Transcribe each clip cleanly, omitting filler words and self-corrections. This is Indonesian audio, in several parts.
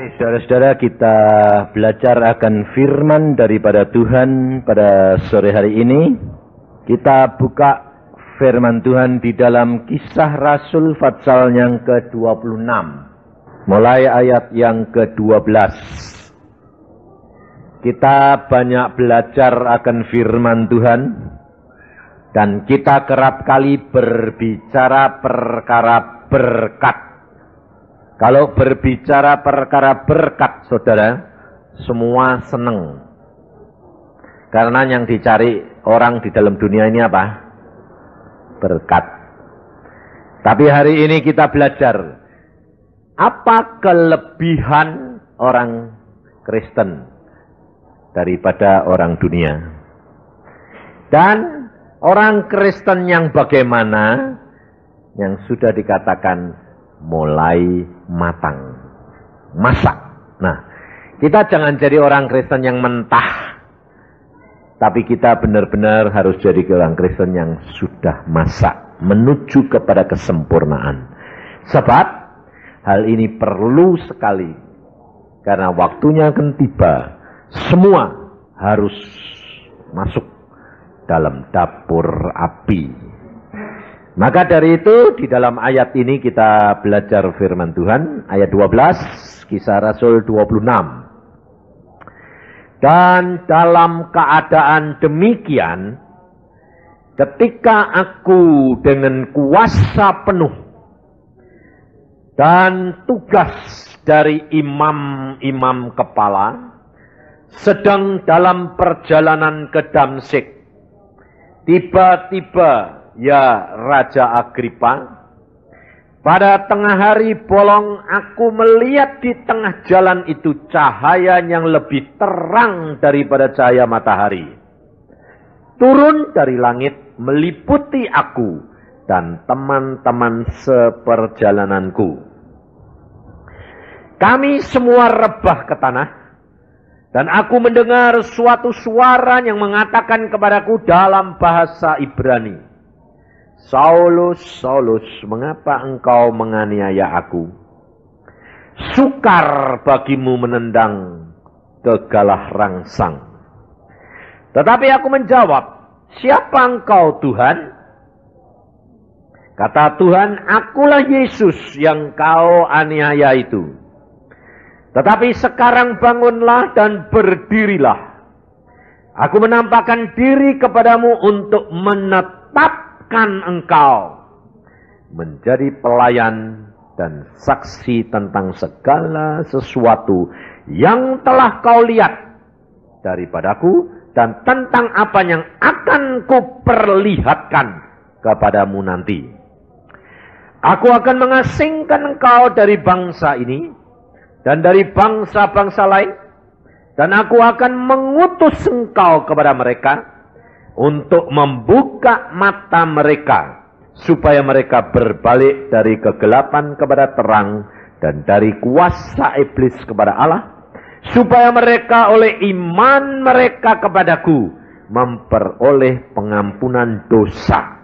Mari saudara-saudara kita belajar akan firman daripada Tuhan pada sore hari ini. Kita buka firman Tuhan di dalam Kisah Rasul pasal yang ke-26. Mulai ayat yang ke-12. Kita banyak belajar akan firman Tuhan. Dan kita kerap kali berbicara perkara berkat. Kalau berbicara perkara berkat, saudara, semua senang. Karena yang dicari orang di dalam dunia ini apa? Berkat. Tapi hari ini kita belajar, apa kelebihan orang Kristen daripada orang dunia? Dan orang Kristen yang bagaimana, yang sudah dikatakan mulai matang, masak. Nah, kita jangan jadi orang Kristen yang mentah, tapi kita benar-benar harus jadi orang Kristen yang sudah masak, menuju kepada kesempurnaan. Sebab hal ini perlu sekali, karena waktunya akan tiba, semua harus masuk dalam dapur api. Maka dari itu di dalam ayat ini kita belajar firman Tuhan. Ayat 12, Kisah Rasul 26. Dan dalam keadaan demikian, ketika aku dengan kuasa penuh dan tugas dari imam-imam kepala sedang dalam perjalanan ke Damsyik, tiba-tiba ya Raja Agripa, pada tengah hari bolong aku melihat di tengah jalan itu cahaya yang lebih terang daripada cahaya matahari. Turun dari langit meliputi aku dan teman-teman seperjalananku. Kami semua rebah ke tanah, dan aku mendengar suatu suara yang mengatakan kepadaku dalam bahasa Ibrani, Saulus, Saulus, mengapa engkau menganiaya aku? Sukar bagimu menendang kegalah rangsang. Tetapi aku menjawab, siapa engkau Tuhan? Kata Tuhan, akulah Yesus yang kau aniaya itu. Tetapi sekarang bangunlah dan berdirilah. Aku menampakkan diri kepadamu untuk menetapkan engkau menjadi pelayan dan saksi tentang segala sesuatu yang telah kau lihat daripadaku dan tentang apa yang akan kuperlihatkan kepadamu nanti. Aku akan mengasingkan engkau dari bangsa ini dan dari bangsa-bangsa lain, dan aku akan mengutus engkau kepada mereka untuk membuka mata mereka, supaya mereka berbalik dari kegelapan kepada terang, dan dari kuasa iblis kepada Allah, supaya mereka oleh iman mereka kepadaku, memperoleh pengampunan dosa,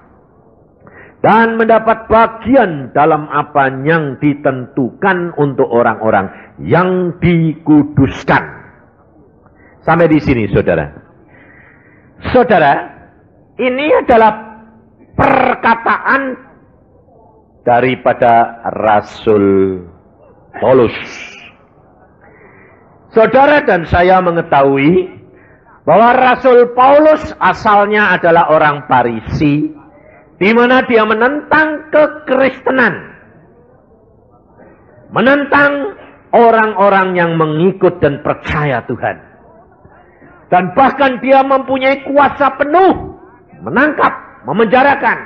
dan mendapat bagian dalam apa yang ditentukan untuk orang-orang yang dikuduskan. Sampai di sini, saudara. Saudara, ini adalah perkataan daripada Rasul Paulus. Saudara dan saya mengetahui bahwa Rasul Paulus asalnya adalah orang Farisi, di mana dia menentang kekristenan, menentang orang-orang yang mengikut dan percaya Tuhan. Dan bahkan dia mempunyai kuasa penuh menangkap, memenjarakan,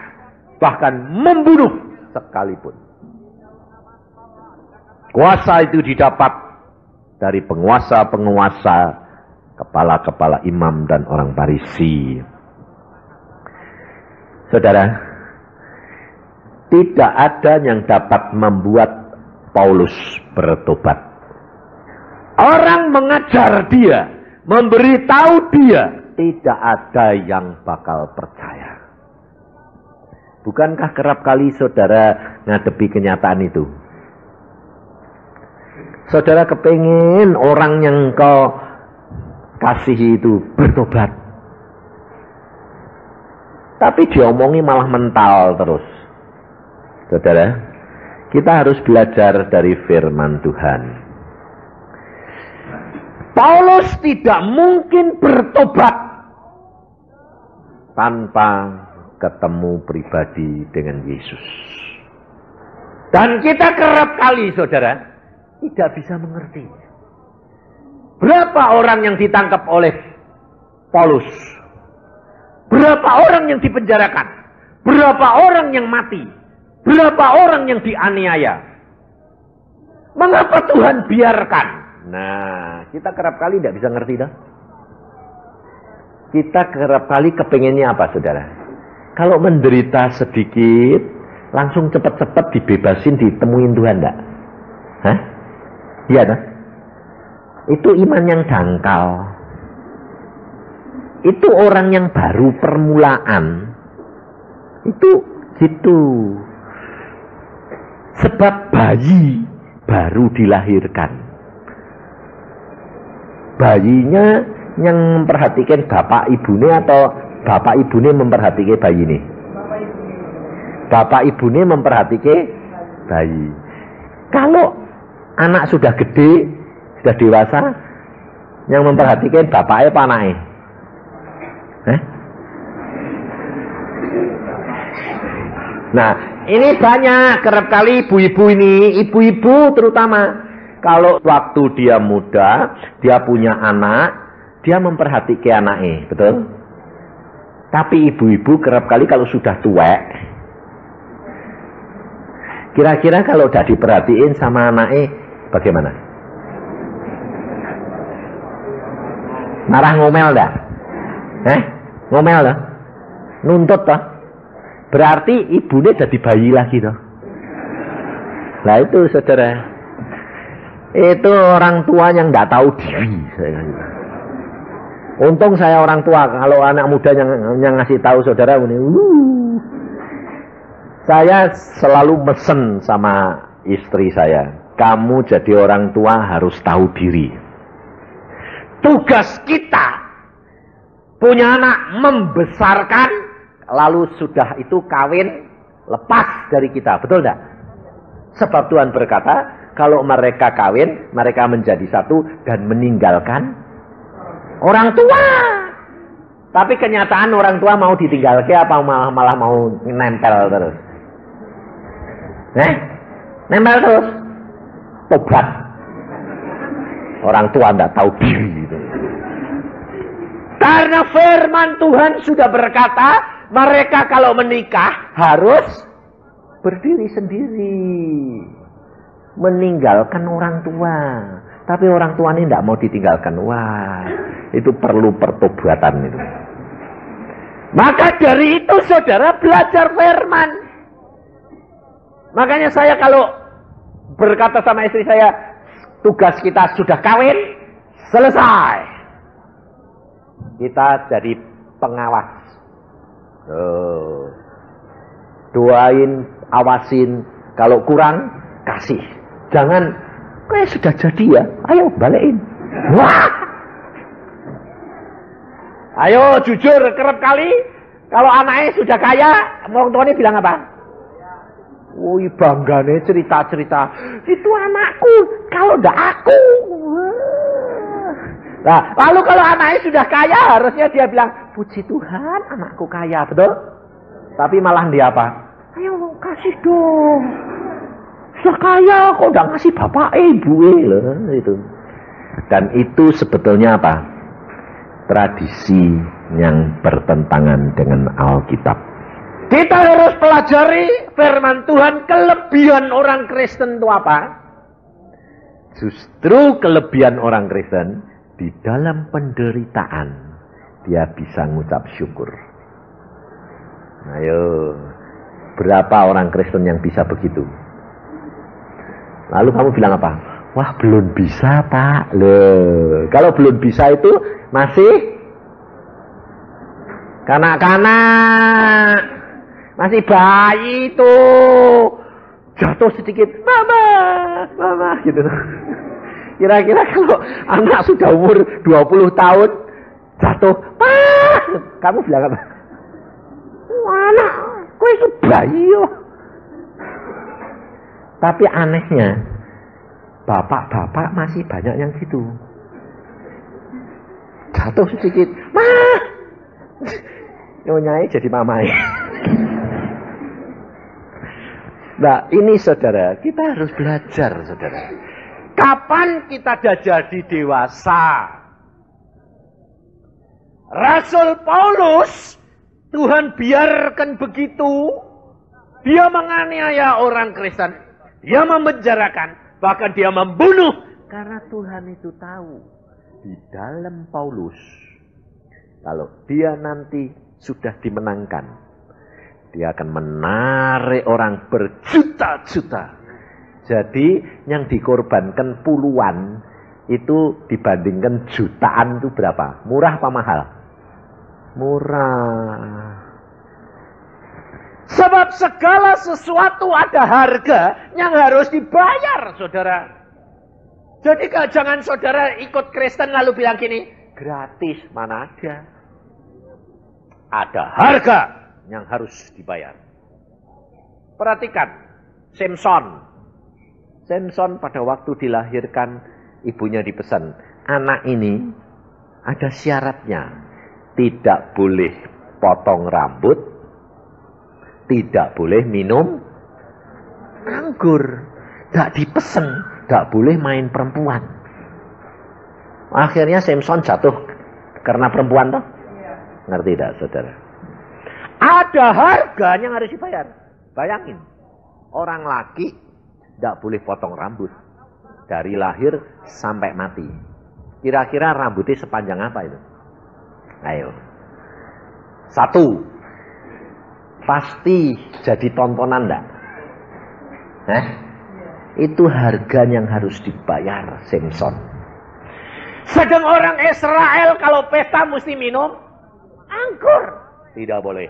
bahkan membunuh sekalipun. Kuasa itu didapat dari penguasa-penguasa, kepala-kepala imam dan orang Farisi. Saudara, tidak ada yang dapat membuat Paulus bertobat. Orang mengajar dia, memberitahu dia, tidak ada yang bakal percaya. Bukankah kerap kali saudara ngadepi kenyataan itu? Saudara kepingin orang yang kau kasih itu bertobat, tapi diomongi malah mental terus. Saudara, kita harus belajar dari firman Tuhan. Paulus tidak mungkin bertobat tanpa ketemu pribadi dengan Yesus. Dan kita kerap kali, saudara, tidak bisa mengerti. Berapa orang yang ditangkap oleh Paulus? Berapa orang yang dipenjarakan? Berapa orang yang mati? Berapa orang yang dianiaya? Mengapa Tuhan biarkan? Nah, kita kerap kali tidak bisa ngerti dah. Kita kerap kali kepengennya apa, saudara? Kalau menderita sedikit, langsung cepat-cepat dibebasin, ditemuin Tuhan, enggak? Hah? Iya dah. Itu iman yang dangkal. Itu orang yang baru permulaan. Itu gitu. Sebab bayi baru dilahirkan. Bayinya yang memperhatikan bapak ibunya atau bapak ibunya memperhatikan bayi ini? Bapak ibunya memperhatikan bayi. Kalau anak sudah gede, sudah dewasa, yang memperhatikan bapaknya apa anaknya? Nah, ini banyak kerap kali ibu-ibu ini, ibu-ibu terutama. Kalau waktu dia muda, dia punya anak, dia memperhatikan anaknya, betul? Tapi ibu-ibu kerap kali kalau sudah tua, kira-kira kalau udah diperhatiin sama anaknya, bagaimana? Marah ngomel dah? Ngomel dah? Nuntut dah? Berarti ibunya jadi bayi lagi dah. Nah itu saudara, itu orang tua yang tidak tahu diri. Untung saya orang tua. Kalau anak muda yang ngasih tahu saudara ini, saya selalu mesen sama istri saya, kamu jadi orang tua harus tahu diri. Tugas kita punya anak membesarkan, lalu sudah itu kawin, lepas dari kita, betul tidak? Sebab Tuhan berkata, kalau mereka kawin, mereka menjadi satu dan meninggalkan orang tua. Tapi kenyataan orang tua mau ditinggalkan apa malah mau nempel terus? Nempel terus. Tobat. Orang tua tidak tahu diri. Gitu. Karena firman Tuhan sudah berkata, mereka kalau menikah harus berdiri sendiri. Meninggalkan orang tua. Tapi orang tua ini tidak mau ditinggalkan. Wah, itu perlu pertobatan itu. Maka dari itu saudara belajar firman. Makanya saya kalau berkata sama istri saya, tugas kita sudah kawin, selesai. Kita jadi pengawas. Doain, awasin. Kalau kurang, kasih. Jangan, kayak sudah jadi ya, ayo balikin. Wah! Ayo jujur, kerap kali, kalau anaknya sudah kaya, orang tuanya bilang apa? Wih, banggane cerita-cerita, itu anakku, kalau enggak aku. Nah, lalu kalau anaknya sudah kaya, harusnya dia bilang, puji Tuhan, anakku kaya, betul? Tapi malah dia apa? Ayo kasih dong. Sudah kaya, kok enggak ngasih bapak ibu loh, itu. Dan itu sebetulnya apa? Tradisi yang bertentangan dengan Alkitab. Kita harus pelajari firman Tuhan. Kelebihan orang Kristen itu apa? Justru kelebihan orang Kristen di dalam penderitaan dia bisa ngucap syukur. Ayo, berapa orang Kristen yang bisa begitu? Lalu kamu bilang apa? Wah, belum bisa, Pak. Loh, kalau belum bisa itu masih kanak-kanak, masih bayi itu, jatuh sedikit, mama, gitu. Kira-kira kalau anak sudah umur 20 tahun jatuh, Pak, kamu bilang apa? Anak, kok itu bayi yo. Tapi anehnya, bapak-bapak masih banyak yang gitu. Jatuh sedikit, Mah, nyonyai jadi mamai. Nah, ini saudara, kita harus belajar, saudara. Kapan kita sudah jadi dewasa? Rasul Paulus, Tuhan biarkan begitu. Dia menganiaya orang Kristen. Dia memenjarakan. Bahkan dia membunuh. Karena Tuhan itu tahu. Di dalam Paulus. Kalau dia nanti sudah dimenangkan. Dia akan menarik orang berjuta-juta. Jadi yang dikorbankan puluhan itu dibandingkan jutaan itu berapa? Murah apa mahal? Murah. Sebab segala sesuatu ada harga yang harus dibayar, saudara. Jadi jangan saudara ikut Kristen lalu bilang gini, gratis, mana ada. Ada harga yang harus dibayar. Perhatikan, Samson pada waktu dilahirkan, ibunya dipesan, anak ini ada syaratnya. Tidak boleh potong rambut, tidak boleh minum anggur, tidak dipesan, tidak boleh main perempuan. Akhirnya Samson jatuh karena perempuan toh? Ngerti tidak, saudara? Ada harga yang harus dibayar. Bayangin, orang laki tidak boleh potong rambut dari lahir sampai mati. Kira-kira rambutnya sepanjang apa itu? Ayo. 1, pasti jadi tontonan enggak? Itu harga yang harus dibayar Samson. Sedang orang Israel kalau pesta mesti minum anggur. Tidak boleh.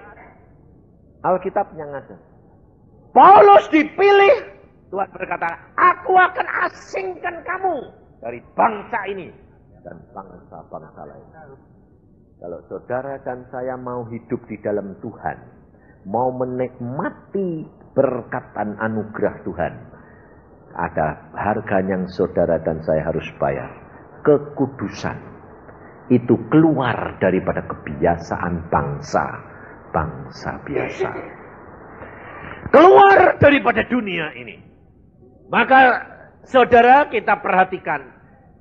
Alkitab yang ada. Paulus dipilih. Tuhan berkata, aku akan asingkan kamu dari bangsa ini dan bangsa-bangsa lain. Kalau saudara dan saya mau hidup di dalam Tuhan, mau menikmati berkat dan anugerah Tuhan, ada harga yang saudara dan saya harus bayar. Kekudusan. Itu keluar daripada kebiasaan bangsa biasa. Keluar daripada dunia ini. Maka saudara kita perhatikan.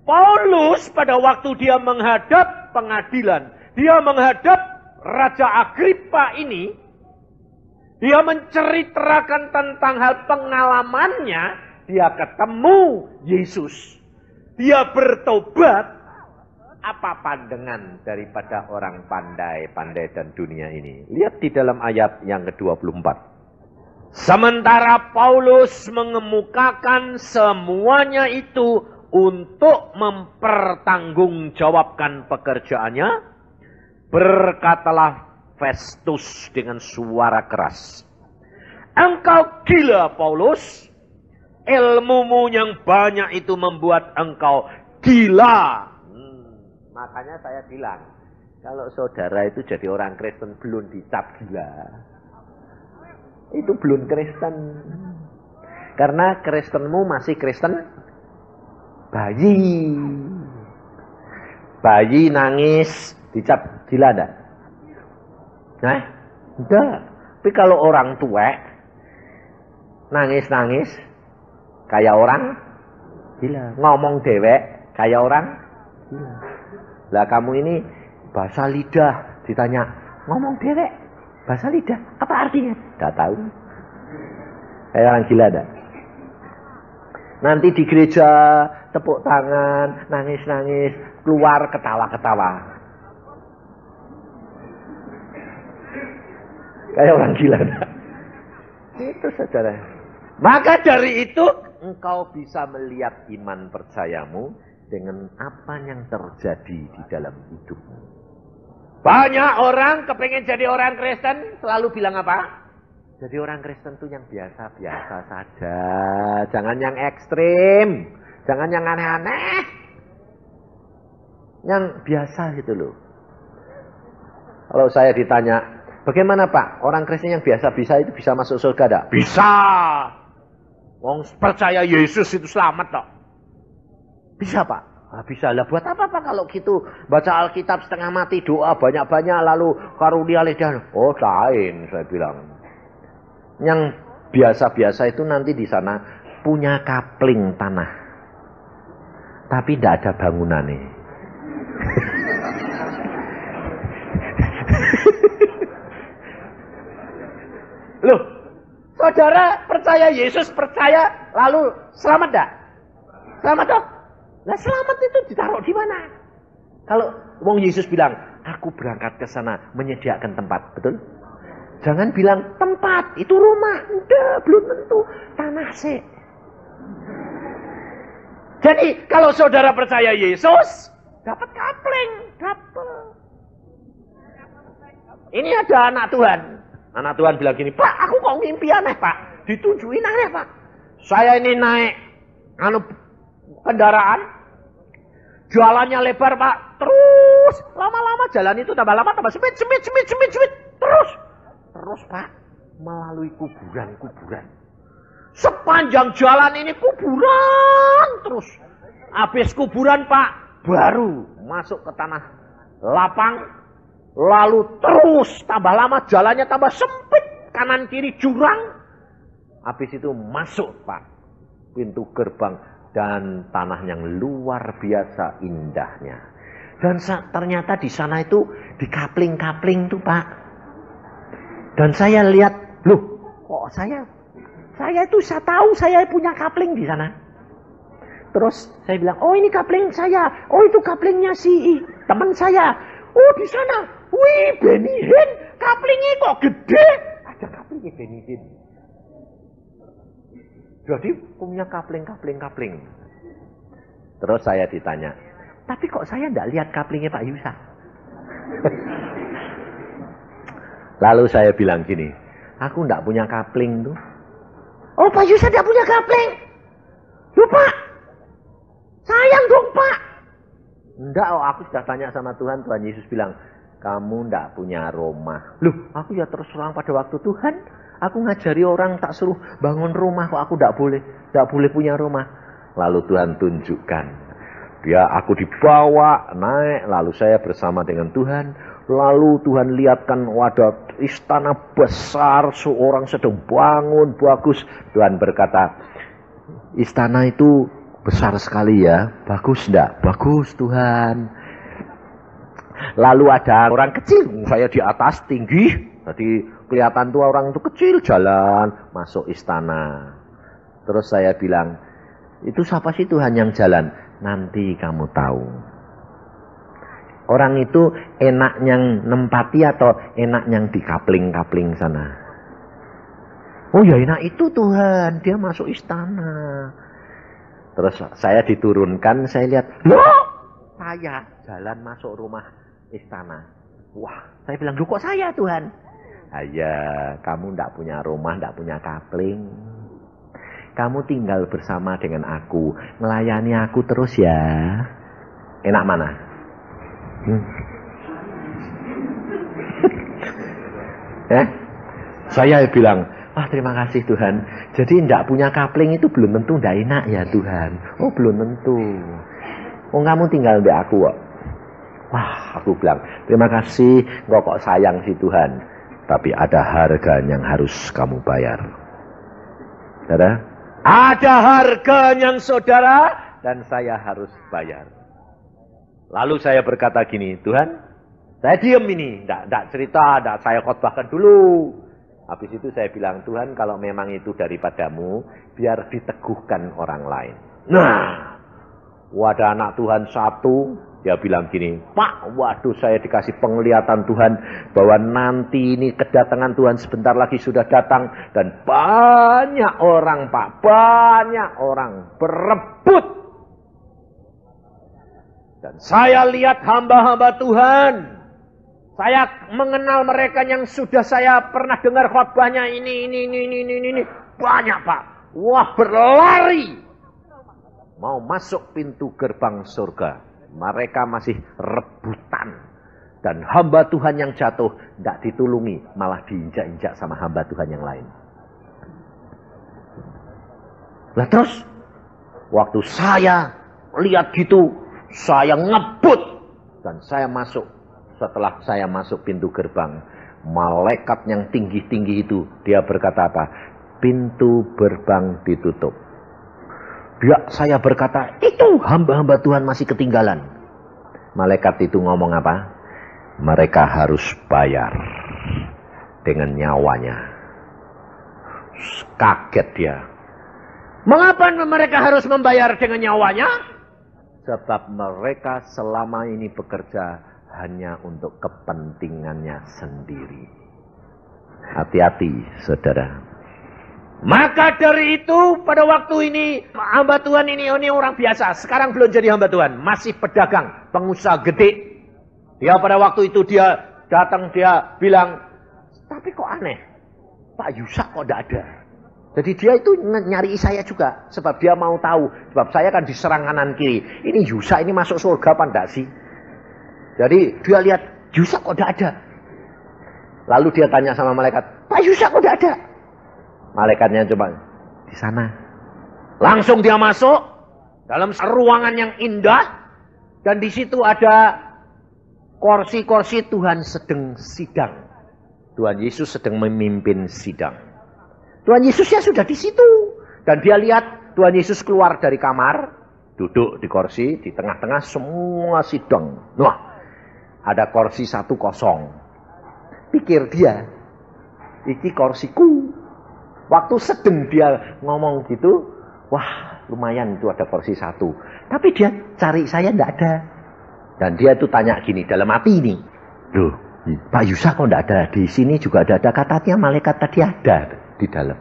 Paulus pada waktu dia menghadap pengadilan. Dia menghadap Raja Agripa ini. Dia menceritakan tentang hal pengalamannya. Dia ketemu Yesus. Dia bertobat. Apa pandangan daripada orang pandai dan dunia ini? Lihat di dalam ayat yang ke-24. Sementara Paulus mengemukakan semuanya itu untuk mempertanggungjawabkan pekerjaannya, berkatalah Festus dengan suara keras, engkau gila Paulus, ilmumu yang banyak itu membuat engkau gila. Makanya saya bilang, kalau saudara itu jadi orang Kristen belum dicap gila, itu belum Kristen. Karena Kristenmu masih Kristen bayi. Bayi nangis dicap gila enggak? Enggak. Tapi kalau orang tua nangis-nangis kayak orang gila, ngomong dewek kayak orang gila. Lah kamu ini bahasa lidah ditanya, ngomong dewek bahasa lidah apa artinya? Enggak tahu. Kayak orang gila enggak? Nanti di gereja tepuk tangan, nangis-nangis, keluar ketawa-ketawa. Kayak orang gila enggak? Itu saudara. Maka dari itu engkau bisa melihat iman percayamu dengan apa yang terjadi di dalam hidupmu. Banyak orang kepengen jadi orang Kristen selalu bilang apa? Jadi orang Kristen itu yang biasa-biasa saja. Jangan yang ekstrim. Jangan yang aneh-aneh. Yang biasa gitu loh. Kalau saya ditanya, bagaimana Pak, orang Kristen yang biasa-biasa itu bisa masuk surga enggak? Bisa. Wong percaya Yesus itu selamat toh. Bisa Pak. Nah, bisa lah. Buat apa Pak kalau gitu? Baca Alkitab setengah mati, doa banyak-banyak, lalu karunia lidah. Oh lain, saya bilang. Yang biasa-biasa itu nanti di sana punya kapling tanah. Tapi tidak ada bangunan nih. Loh, saudara percaya Yesus, percaya lalu selamat enggak? Selamat toh? Nah selamat itu ditaruh di mana? Kalau wong Yesus bilang, aku berangkat ke sana menyediakan tempat, betul? Jangan bilang tempat, itu rumah. Udah, belum tentu. Tanah sih. Jadi kalau saudara percaya Yesus, dapat kapling, dapat. Ini ada anak Tuhan. Anak Tuhan bilang gini, Pak, aku kok mimpi aneh, Pak. Ditunjukin aneh, Pak. Saya ini naik kendaraan, jalannya lebar, Pak. Terus lama-lama jalan itu tambah lama tambah sempit. Terus, Pak, melalui kuburan-kuburan. Sepanjang jalan ini kuburan terus. Habis kuburan, Pak, baru masuk ke tanah lapang. Lalu terus tambah lama jalannya tambah sempit, kanan kiri jurang. Habis itu masuk Pak, pintu gerbang dan tanah yang luar biasa indahnya. Dan ternyata di sana itu di kapling-kapling tuh Pak. Dan saya lihat, loh, kok saya itu saya tahu saya punya kapling di sana. Terus saya bilang, oh ini kapling saya, oh itu kaplingnya si teman saya. Oh di sana, wih Benihin, kaplingnya kok gede. Ada kaplingnya Benihin. Jadi punya kapling. Terus saya ditanya, tapi kok saya tidak lihat kaplingnya Pak Yusa? Lalu saya bilang gini, aku tidak punya kapling tuh. Oh Pak Yusa tidak punya kapling? Loh Pak, sayang dong Pak. Enggak, oh, aku sudah tanya sama Tuhan. Tuhan Yesus bilang, kamu enggak punya rumah. Loh, aku ya terus terang pada waktu Tuhan, aku ngajari orang tak suruh bangun rumah, kok aku enggak boleh punya rumah. Lalu Tuhan tunjukkan. Aku dibawa, naik, lalu saya bersama dengan Tuhan. Lalu Tuhan lihatkan wadah istana besar, seorang sedang bangun, bagus. Tuhan berkata, istana itu besar sekali ya, bagus enggak? Bagus Tuhan. Lalu ada orang kecil, saya di atas tinggi, jadi kelihatan tuh orang itu kecil jalan masuk istana. Terus saya bilang, itu siapa sih Tuhan yang jalan? Nanti kamu tahu. Orang itu enak yang nempati atau enak yang di kapling-kapling sana? Oh ya enak itu Tuhan, dia masuk istana. Terus saya diturunkan, saya lihat, loh, saya jalan masuk rumah istana. Wah, saya bilang, loh kok saya Tuhan? Ya, kamu tidak punya rumah, tidak punya kapling. Kamu tinggal bersama dengan aku, melayani aku terus ya. Enak mana? Saya bilang, terima kasih Tuhan. Jadi tidak punya kapling itu belum tentu tidak enak ya Tuhan. Oh belum tentu. Oh kamu tinggal di aku kok. Wah aku bilang, terima kasih. Kok sayang si Tuhan. Tapi ada harga yang harus kamu bayar. Saudara? Ada harga yang saudara dan saya harus bayar. Lalu saya berkata gini, Tuhan, saya diam ini, tidak cerita, tidak saya khotbahkan dulu. Habis itu saya bilang, Tuhan kalau memang itu daripadamu, biar diteguhkan orang lain. Nah, wadah anak Tuhan satu, dia bilang gini, Pak, waduh saya dikasih penglihatan Tuhan, bahwa nanti ini kedatangan Tuhan sebentar lagi sudah datang, dan banyak orang Pak, banyak orang berebut. Dan saya lihat hamba-hamba Tuhan. Saya mengenal mereka yang sudah saya pernah dengar khotbahnya ini. Banyak Pak. Wah berlari. mau masuk pintu gerbang surga. Mereka masih rebutan. Dan hamba Tuhan yang jatuh tidak ditulungi, malah diinjak-injak sama hamba Tuhan yang lain. Lah terus, waktu saya lihat gitu, saya ngebut. Dan saya masuk. Setelah saya masuk pintu gerbang, malaikat yang tinggi-tinggi itu, dia berkata apa? Pintu gerbang ditutup. Saya berkata, itu hamba-hamba Tuhan masih ketinggalan. Malaikat itu ngomong apa? Mereka harus bayar dengan nyawanya. Kaget dia. Mengapa mereka harus membayar dengan nyawanya? Sebab mereka selama ini bekerja hanya untuk kepentingannya sendiri. Hati-hati, saudara. Maka dari itu pada waktu ini hamba Tuhan ini orang biasa. Sekarang belum jadi hamba Tuhan. Masih pedagang, pengusaha gede. Dia pada waktu itu dia datang, dia bilang, tapi kok aneh, Pak Yusak kok tidak ada. Jadi dia itu nyari saya juga. Sebab dia mau tahu. Sebab saya kan diserang kanan kiri. Ini Yusak ini masuk surga apa enggak sih? Jadi dia lihat, Yusak kok tidak ada. Lalu dia tanya sama malaikat, Pak Yusak kok tidak ada? Malaikatnya coba, di sana. Langsung dia masuk dalam ruangan yang indah. Dan di situ ada kursi-kursi Tuhan sedang sidang. Tuhan Yesus sedang memimpin sidang. Tuhan Yesusnya sudah di situ. Dan dia lihat Tuhan Yesus keluar dari kamar. Duduk di kursi, di tengah-tengah semua sidang. Wah, ada kursi satu kosong. Pikir dia, iki kursiku. Waktu sedang dia ngomong gitu, wah lumayan itu ada kursi satu. Tapi dia cari saya tidak ada. Dan dia itu tanya gini dalam hati ini. Loh, Pak Yusak kok tidak ada? Di sini juga ada katanya malaikat tadi ada di dalam.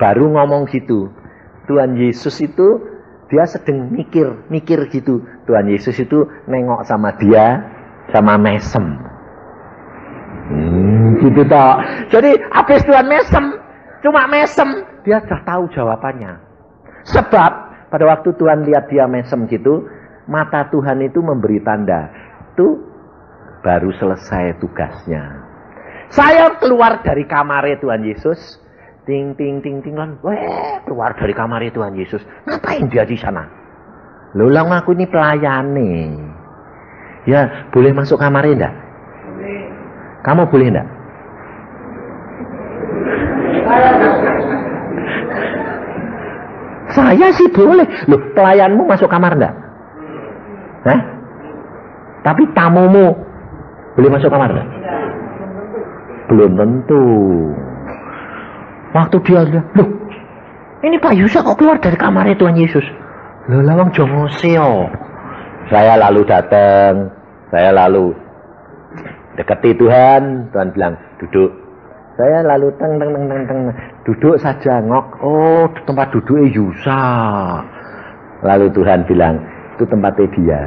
Baru ngomong gitu. Tuhan Yesus itu dia sedang mikir gitu. Tuhan Yesus itu nengok sama dia, sama mesem. Gitu toh. Jadi habis Tuhan mesem. Cuma mesem, dia sudah tahu jawabannya. Sebab pada waktu Tuhan lihat dia mesem gitu, mata Tuhan itu memberi tanda. Itu baru selesai tugasnya. Saya keluar dari kamar Tuhan Yesus. Ting ting ting ting. Weh, keluar dari kamar Tuhan Yesus. Ngapain dia di sana? Loh, aku ini pelayan nih. Ya, boleh masuk kamarnya enggak? Kamu boleh enggak? Saya sih boleh. Loh, pelayanmu masuk kamar enggak? Hah? Tapi tamumu boleh masuk kamar enggak? Belum tentu. Waktu dia lihat, loh, ini Pak Yusak kok keluar dari kamarnya Tuhan Yesus? Loh, lawang jongoseo. Saya lalu datang, saya lalu dekati Tuhan. Tuhan bilang, duduk. Saya lalu teng duduk saja ngok. Oh, tempat duduknya Yusak. Lalu Tuhan bilang, itu tempatnya dia.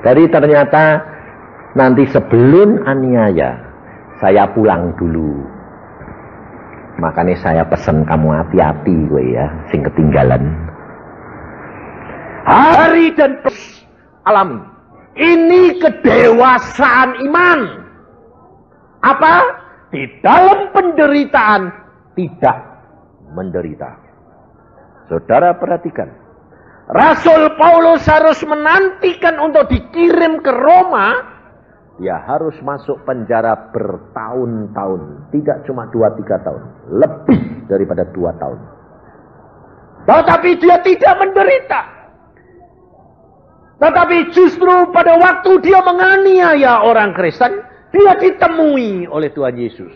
Jadi ternyata nanti sebelum aniaya saya pulang dulu. Makanya saya pesan kamu hati-hati gue ya, sing ketinggalan. Hari dan alami. Ini kedewasaan iman. Apa? Di dalam penderitaan tidak menderita. Saudara perhatikan. Rasul Paulus harus menantikan untuk dikirim ke Roma. Dia harus masuk penjara bertahun-tahun. Tidak cuma 2-3 tahun. Lebih daripada 2 tahun. Tetapi dia tidak menderita. Tetapi justru pada waktu dia menganiaya orang Kristen, dia ditemui oleh Tuhan Yesus.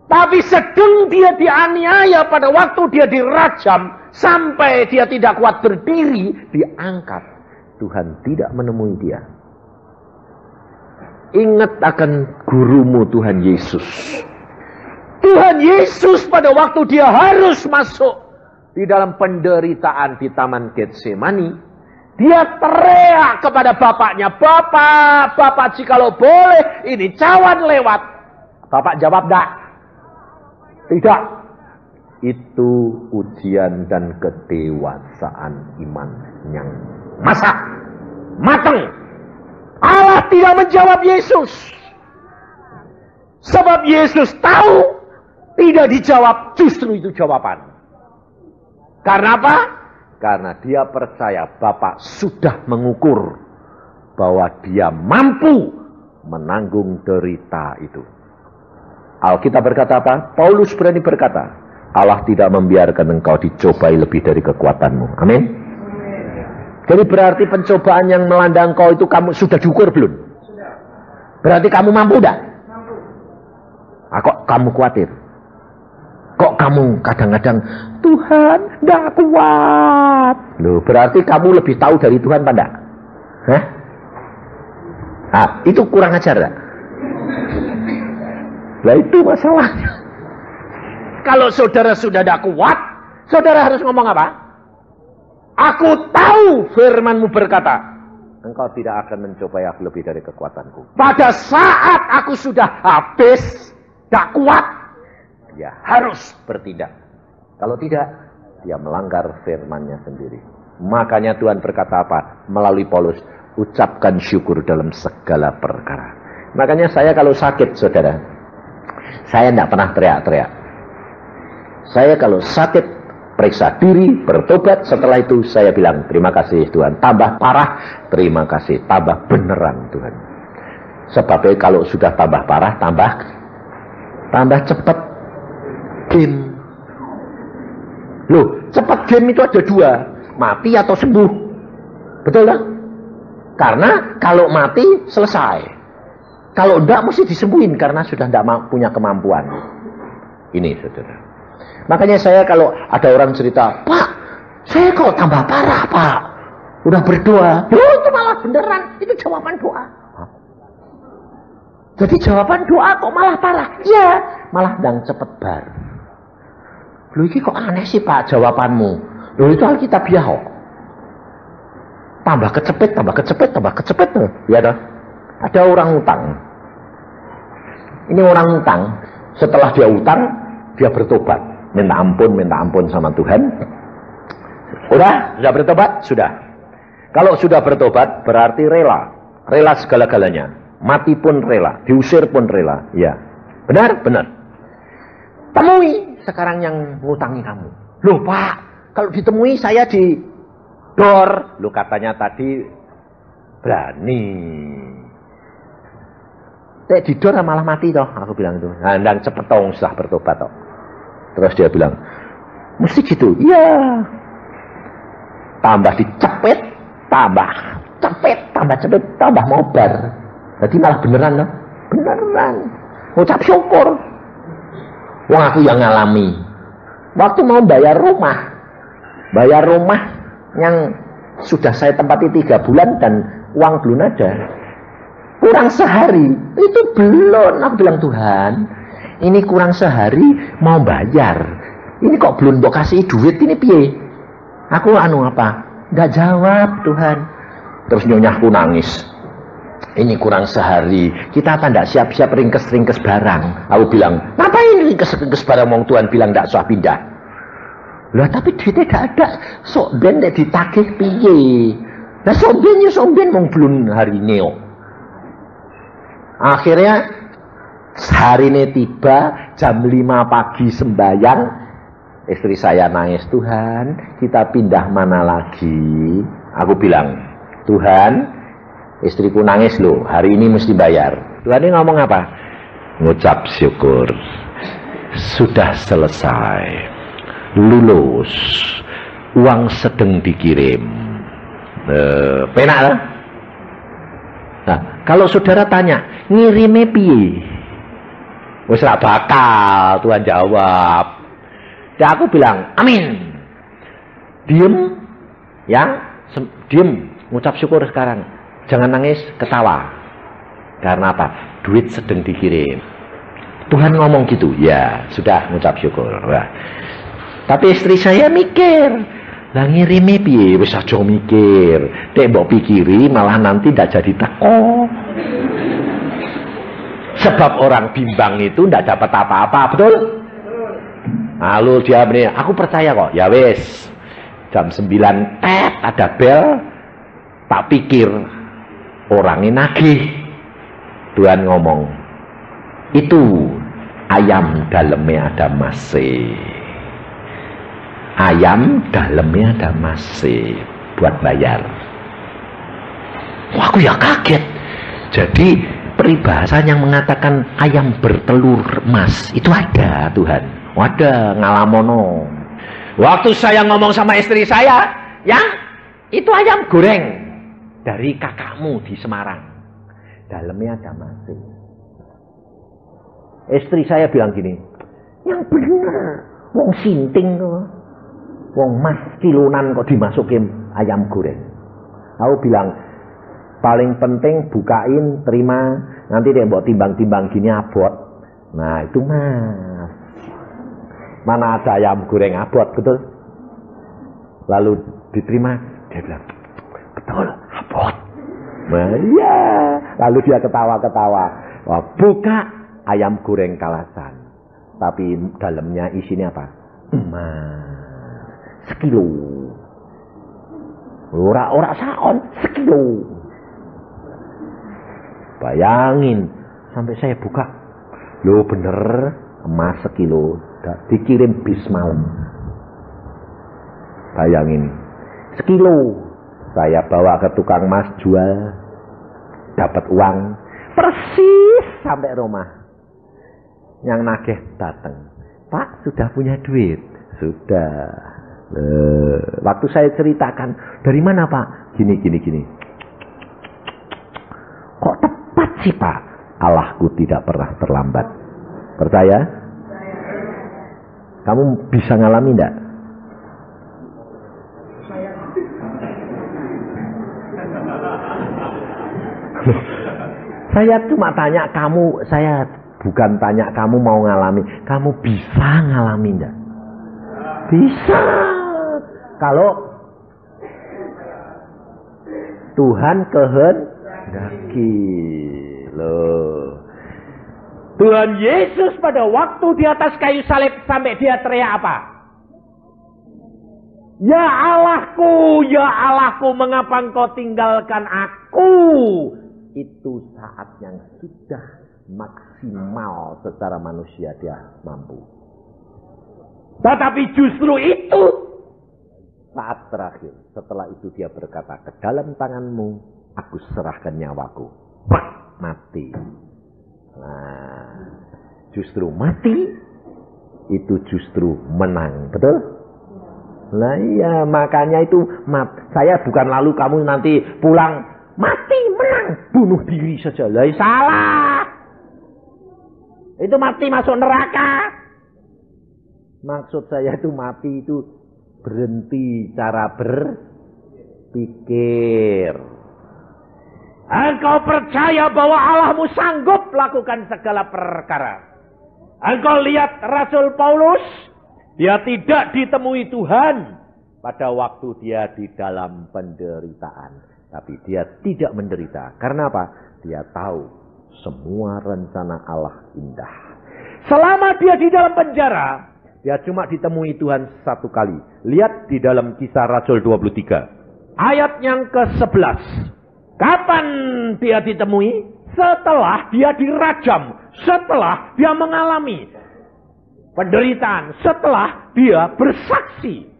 Tapi sedang dia dianiaya pada waktu dia dirajam, sampai dia tidak kuat berdiri, diangkat. Tuhan tidak menemui dia. Ingat akan gurumu Tuhan Yesus. Tuhan Yesus pada waktu dia harus masuk di dalam penderitaan di Taman Getsemani, dia teriak kepada bapaknya, Bapak jikalau boleh, ini cawan lewat. Bapak jawab, tidak. itu ujian dan kedewasaan iman yang masak, matang. Allah tidak menjawab Yesus. Sebab Yesus tahu tidak dijawab, justru itu jawaban. Karena apa? Karena dia percaya Bapa sudah mengukur bahwa dia mampu menanggung derita itu. Alkitab berkata apa? Paulus berani berkata, Allah tidak membiarkan engkau dicobai lebih dari kekuatanmu. Amin. Jadi berarti pencobaan yang melanda engkau itu kamu sudah diukur belum? Berarti kamu mampu tidak? Kok kamu khawatir? Kok kamu kadang-kadang, Tuhan tidak kuat. Loh, berarti kamu lebih tahu dari Tuhan apa enggak? Hah? Ah, itu kurang ajar enggak? Nah itu masalahnya. Kalau saudara sudah tidak kuat, saudara harus ngomong apa? Aku tahu firman-Mu berkata, engkau tidak akan mencobai aku lebih dari kekuatanku. Pada saat aku sudah habis, tidak kuat, dia harus bertindak. Kalau tidak, dia melanggar firman-Nya sendiri. Makanya Tuhan berkata apa? Melalui Paulus, ucapkan syukur dalam segala perkara. Makanya saya kalau sakit, saudara, saya tidak pernah teriak-teriak. Saya kalau sakit, periksa diri, bertobat. Setelah itu saya bilang, terima kasih Tuhan. Tambah parah, terima kasih. Tambah beneran Tuhan. Sebabnya kalau sudah tambah parah, tambah cepat game. Loh, cepat game itu ada dua. Mati atau sembuh. Betul tak? Karena kalau mati, selesai. Kalau enggak, mesti disembuhin. Karena sudah tidak punya kemampuan. Ini, saudara. Makanya saya kalau ada orang cerita, Pak, saya kok tambah parah, Pak. Udah berdoa. Oh, itu malah beneran. Itu jawaban doa. Jadi jawaban doa kok malah parah. Ya, malah ndang cepet bar. Loh, ini kok aneh sih, Pak, jawabanmu. Loh, itu Alkitabiah kok. Tambah kecepet. Ya dah. Ada orang utang. Ini orang utang. Setelah dia utang, dia bertobat. Minta ampun sama Tuhan. Sudah bertobat? Sudah. Kalau sudah bertobat, berarti rela. Rela segala-galanya. Mati pun rela. Diusir pun rela. Ya. Benar? Benar. Temui sekarang yang ngutangi kamu. Loh, Pak, kalau ditemui saya di dor. Loh, katanya tadi berani. Di dor malah mati toh. Aku bilang itu. Nah, ndang cepet tong setelah bertobat toh. Terus dia bilang, mesti gitu. Iya. Tambah dicepet, tambah cepet, tambah mobar. Jadi malah beneran loh. Beneran. Ngucap syukur. Wong aku yang ngalami. Waktu mau bayar rumah yang sudah saya tempati 3 bulan dan uang belum ada. Kurang sehari. Itu belum. Aku bilang, Tuhan, ini kurang sehari mau bayar. Ini kok belum mau kasih duit, ini piye? Aku apa? Gak jawab Tuhan. Terus nyonyahku nangis. Ini kurang sehari. Kita kan gak siap-siap ringkes-ringkes barang. Aku bilang, ngapain ringkes-ringkes barang? Wong Tuhan bilang gak usah pindah. Lah tapi duitnya gak ada. Sok ben nek ditagih piye? Lah somben wong belum hari ini. Akhirnya hari ini tiba, jam 5 pagi sembahyang, istri saya nangis, Tuhan, kita pindah mana lagi? Aku bilang, Tuhan, istriku nangis loh, hari ini mesti bayar. Tuhan ini ngomong apa? Ngucap syukur, sudah selesai, lulus, uang sedang dikirim. Penak lah. Nah, kalau saudara tanya, ngirime piye? Wis ra bakal Tuhan jawab. Dan aku bilang, amin. Diem, ya, diem, ngucap syukur sekarang. Jangan nangis, ketawa. Karena apa? Duit sedang dikirim. Tuhan ngomong gitu, ya, sudah ngucap syukur. Wah. Tapi istri saya mikir, lah ngirime piye? Wis aja mikir. Nek mbok pikiri malah nanti ndak jadi teko. Sebab orang bimbang itu tidak dapat apa-apa, betul? Lalu dia bilang, aku percaya kok. Ya wis. Jam 9 ada bel. Tak pikir orangnya nagih. Tuhan ngomong, itu ayam dalamnya ada masih. Ayam dalamnya ada masih buat bayar. Wah, aku ya kaget. Jadi peribahasa yang mengatakan ayam bertelur emas itu ada, Tuhan. Wadah, ngalamono. Waktu saya ngomong sama istri saya, ya, itu ayam goreng dari kakakmu di Semarang. Dalamnya ada masih. Istri saya bilang gini, yang bener, wong sinting kok. Wong mas kilonan kok dimasukin ayam goreng. Aku bilang, paling penting bukain, terima, nanti dia buat timbang-timbang gini abot. Nah itu mas. Mana ada ayam goreng abot, betul? Lalu diterima, dia bilang, betul, abot. Nah iya. Lalu dia ketawa-ketawa. Wah, buka ayam goreng kalasan. Tapi dalamnya isinya apa? Emas. Sekilo. Ora saon, sekilo. Bayangin, sampai saya buka. Loh bener, emas sekilo. Dikirim bis malam. Bayangin, sekilo. Saya bawa ke tukang emas jual. Dapat uang. Persis sampai rumah. Yang nagih datang. Pak, sudah punya duit? Sudah. Waktu saya ceritakan, dari mana Pak? Gini. Kok tepat sih Pak? Allahku tidak pernah terlambat. Percaya? Kamu bisa ngalami enggak? Saya cuma tanya kamu, saya bukan tanya kamu mau ngalami. Kamu bisa ngalami enggak? Bisa. Kalau Tuhan kehendaki. Loh. Tuhan Yesus pada waktu di atas kayu salib sampai dia teriak apa? Ya Allahku, mengapa engkau tinggalkan aku? Itu saat yang sudah maksimal secara manusia dia mampu. Tetapi justru itu saat terakhir. Setelah itu dia berkata, ke dalam tanganmu aku serahkan nyawaku. Mati. Nah, justru mati itu justru menang, betul? Nah iya, makanya itu saya bukan lalu kamu nanti pulang mati menang bunuh diri saja. Lah salah. Itu mati masuk neraka. Maksud saya itu mati itu berhenti cara berpikir. Engkau percaya bahwa Allahmu sanggup lakukan segala perkara. Engkau lihat Rasul Paulus, dia tidak ditemui Tuhan pada waktu dia di dalam penderitaan. Tapi dia tidak menderita. Karena apa? Dia tahu semua rencana Allah indah. Selama dia di dalam penjara, dia cuma ditemui Tuhan satu kali. Lihat di dalam Kisah Rasul 23. Ayat yang ke-11. Kapan dia ditemui? Setelah dia dirajam. Setelah dia mengalami penderitaan. Setelah dia bersaksi.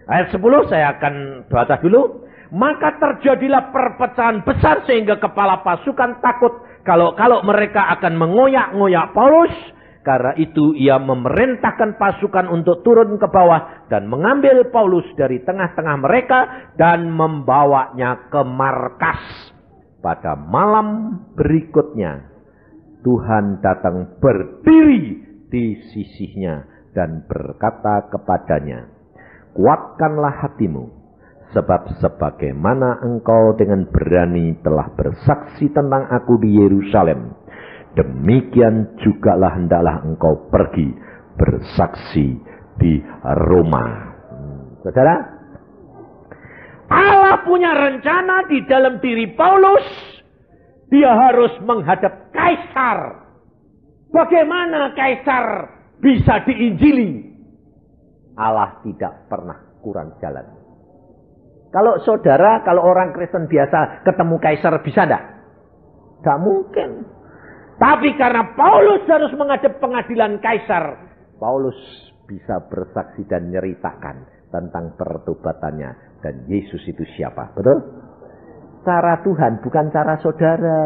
Ayat 10 saya akan baca dulu. Maka terjadilah perpecahan besar sehingga kepala pasukan takut. Kalau mereka akan mengoyak-ngoyak Paulus. Karena itu ia memerintahkan pasukan untuk turun ke bawah dan mengambil Paulus dari tengah-tengah mereka dan membawanya ke markas. Pada malam berikutnya Tuhan datang berdiri di sisinya dan berkata kepadanya, kuatkanlah hatimu, sebab sebagaimana engkau dengan berani telah bersaksi tentang aku di Yerusalem, demikian jugalah hendaklah engkau pergi bersaksi di Roma. Saudara, Allah punya rencana di dalam diri Paulus. Dia harus menghadap Kaisar. Bagaimana Kaisar bisa diinjili, Allah tidak pernah kurang jalan. Kalau saudara, kalau orang Kristen biasa ketemu kaisar bisa enggak? Tidak mungkin. Tapi karena Paulus harus menghadap pengadilan kaisar, Paulus bisa bersaksi dan nyeritakan tentang pertobatannya dan Yesus itu siapa. Betul? Cara Tuhan bukan cara saudara.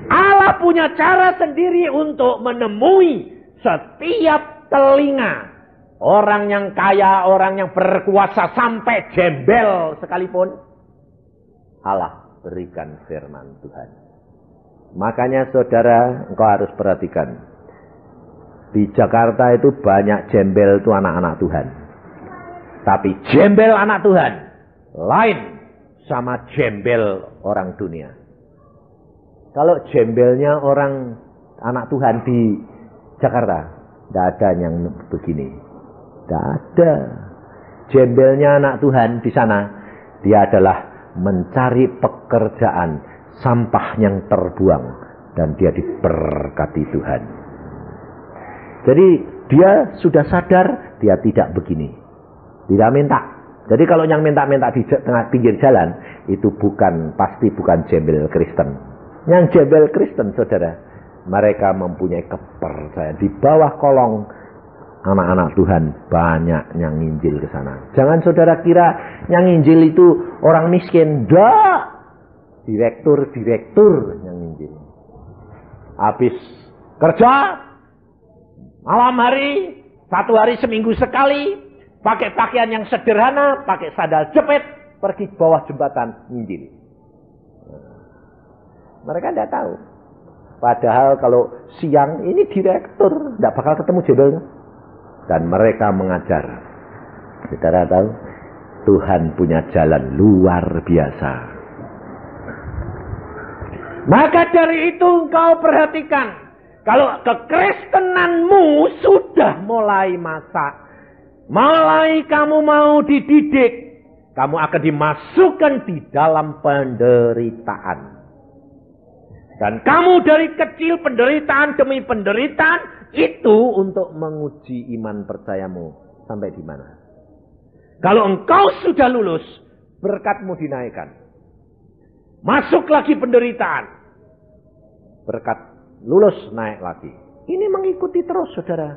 Allah punya cara sendiri untuk menemui setiap telinga. Orang yang kaya, orang yang berkuasa, sampai gembel sekalipun, Allah berikan firman Tuhan. Makanya saudara, engkau harus perhatikan. Di Jakarta itu banyak gembel itu anak-anak Tuhan. Tapi gembel anak Tuhan lain sama gembel orang dunia. Kalau gembelnya orang anak Tuhan di Jakarta, tidak ada yang begini. Tidak ada. Gembelnya anak Tuhan di sana, dia adalah mencari pekerjaan, sampah yang terbuang, dan dia diberkati Tuhan. Jadi dia sudah sadar, dia tidak begini. Tidak minta. Jadi kalau yang minta-minta di tengah pinggir jalan, itu pasti bukan gembel Kristen. Yang gembel Kristen, saudara, mereka mempunyai kepercayaan. Di bawah kolong anak-anak Tuhan banyak yang nginjil ke sana. Jangan saudara kira yang nginjil itu orang miskin. Dah, direktur yang nginjil. Habis kerja, malam hari, 1 hari seminggu sekali, pakai pakaian yang sederhana, pakai sandal jepit, pergi ke bawah jembatan nginjil. Mereka tidak tahu. Padahal kalau siang ini direktur, tidak bakal ketemu jembelnya. Dan mereka mengajar. Saudara tahu, Tuhan punya jalan luar biasa. Maka dari itu engkau perhatikan, kalau kekristenanmu sudah mulai masak, mulai kamu mau dididik, kamu akan dimasukkan di dalam penderitaan. Dan kamu dari kecil penderitaan demi penderitaan, itu untuk menguji iman percayamu sampai di mana. Kalau engkau sudah lulus, berkatmu dinaikkan. Masuk lagi penderitaan. Berkat lulus naik lagi. Ini mengikuti terus saudara.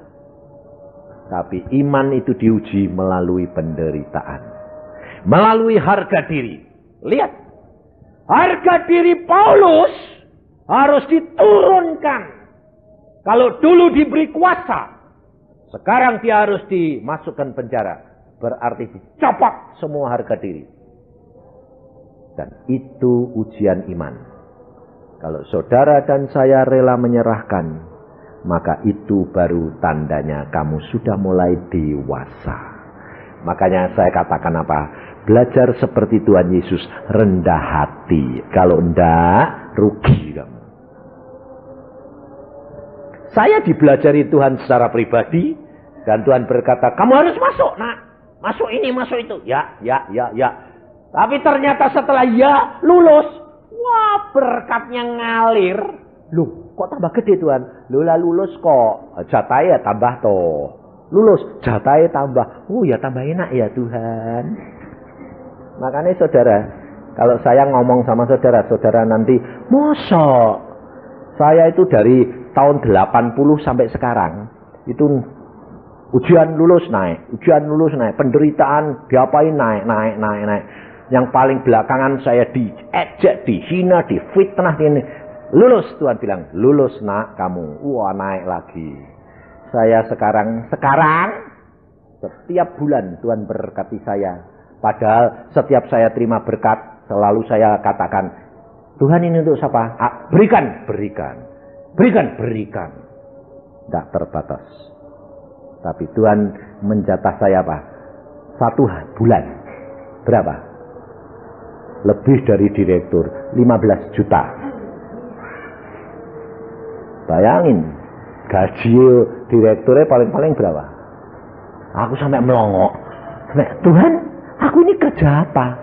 Tapi iman itu diuji melalui penderitaan. Melalui harga diri. Lihat. Harga diri Paulus harus diturunkan. Kalau dulu diberi kuasa, sekarang dia harus dimasukkan penjara. Berarti dicopot semua harga diri. Dan itu ujian iman. Kalau saudara dan saya rela menyerahkan, maka itu baru tandanya kamu sudah mulai dewasa. Makanya saya katakan apa? Belajar seperti Tuhan Yesus, rendah hati. Kalau enggak, rugi kamu. Saya dibelajari Tuhan secara pribadi, dan Tuhan berkata, kamu harus masuk, nak. Masuk ini, masuk itu. Ya. Tapi ternyata setelah lulus, wah berkatnya ngalir. Loh, kok tambah gede Tuhan? Lola lulus kok, jatahnya tambah toh. Lulus, jatahnya tambah. Oh ya tambah enak ya Tuhan. Makanya saudara, kalau saya ngomong sama saudara, saudara nanti, masa saya itu dari tahun 80 sampai sekarang, itu ujian lulus naik, penderitaan diapain naik. Yang paling belakangan saya diejek, dihina, difitnah ini. Lulus, Tuhan bilang, lulus nak kamu. Wah naik lagi. Saya sekarang setiap bulan Tuhan berkati saya. Padahal setiap saya terima berkat, selalu saya katakan, Tuhan ini untuk siapa? Berikan. Tidak terbatas. Tapi Tuhan menjatah saya apa? 1 bulan. Berapa? Lebih dari direktur. 15 juta. Bayangin. Gaji direkturnya paling-paling berapa? Aku sampai melongok. Tuhan, aku ini kerja apa?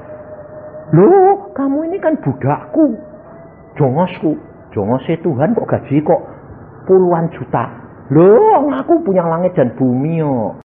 Loh, kamu ini kan budakku. Jongosku. Jongosnya Tuhan kok gaji kok puluhan juta. Loh, aku punya langit dan bumi yo.